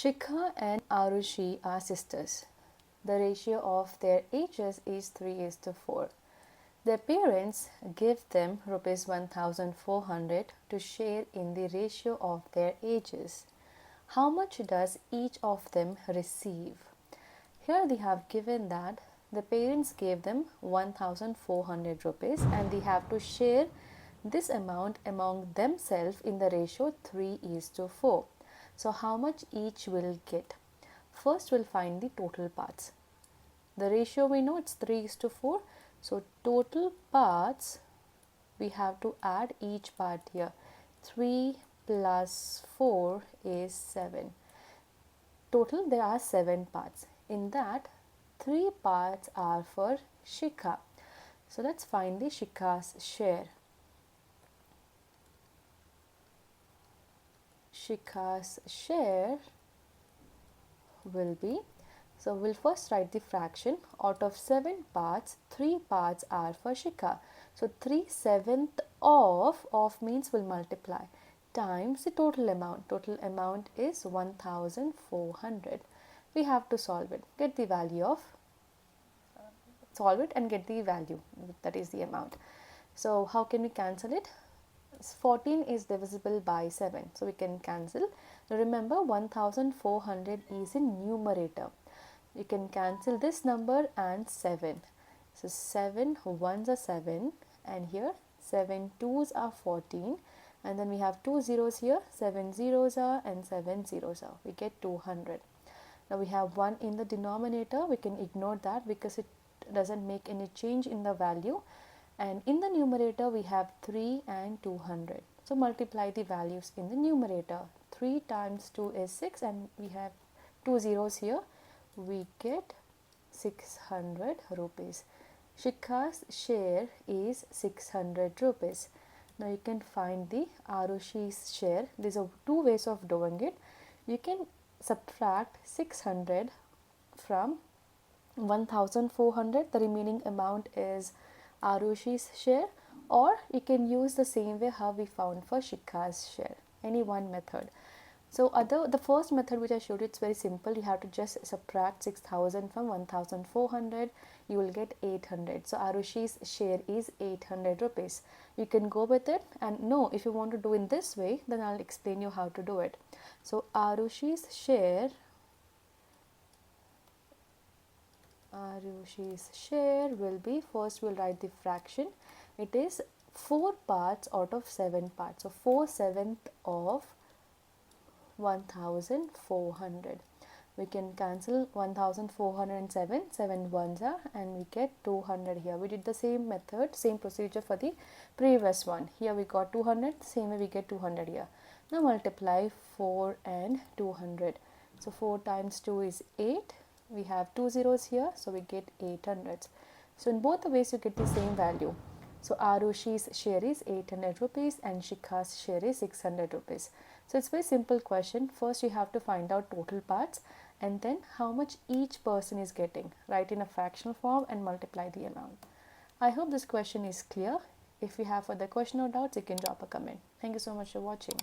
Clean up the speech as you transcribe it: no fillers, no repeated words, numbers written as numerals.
Shikha and Aarushi are sisters. The ratio of their ages is 3:4. Their parents give them rupees 1400 to share in the ratio of their ages. How much does each of them receive? Here they have given that the parents gave them 1400 rupees and they have to share this amount among themselves in the ratio 3:4. So how much each will get? First we'll find the total parts. The ratio we know it's 3:4. So total parts we have to add each part here. 3 plus 4 is 7. Total there are 7 parts. In that 3 parts are for Shikha. So let's find the Shikha's share. Shikha's share will be, so we'll first write the fraction. Out of 7 parts, 3 parts are for Shikha. So 3/7 of means we'll multiply times the total amount. Total amount is 1400. We have to solve it. Get the value of, solve it and get the value, that is the amount. So how can we cancel it? 14 is divisible by 7, so we can cancel. Now remember 1400 is in numerator. You can cancel this number and 7. So 7 ones are 7 and here 7 twos are 14 and then we have 2 zeros here, 7 zeros are and 7 zeros are. We get 200. Now we have 1 in the denominator. We can ignore that because it doesn't make any change in the value. And in the numerator we have 3 and 200. So multiply the values in the numerator. 3 times 2 is 6 and we have 2 zeros here. We get 600 rupees. Shikha's share is 600 rupees. Now you can find the Aarushi's share. These are 2 ways of doing it. You can subtract 600 from 1400. The remaining amount is Aarushi's share, or you can use the same way how we found for Shikha's share. Any one method. So the first method which I showed you, it's very simple. You have to just subtract 6000 from 1400. You will get 800. So Aarushi's share is 800 rupees. You can go with it, and no, if you want to do in this way, then I'll explain you how to do it. So Aarushi's share will be, first we'll write the fraction. It is 4 parts out of 7 parts. So 4/7 of 1400. We can cancel 1407, 7 ones are, and we get 200 here. We did the same method, same procedure for the previous one. Here we got 200, same way we get 200 here. Now multiply 4 and 200. So 4 times 2 is 8. We have 2 zeros here, so we get 800. So in both the ways you get the same value. So Aarushi's share is 800 rupees and Shikha's share is 600 rupees. So it's a very simple question. First you have to find out total parts and then how much each person is getting. Write in a fractional form and multiply the amount. I hope this question is clear. If you have further question or doubts, you can drop a comment. Thank you so much for watching.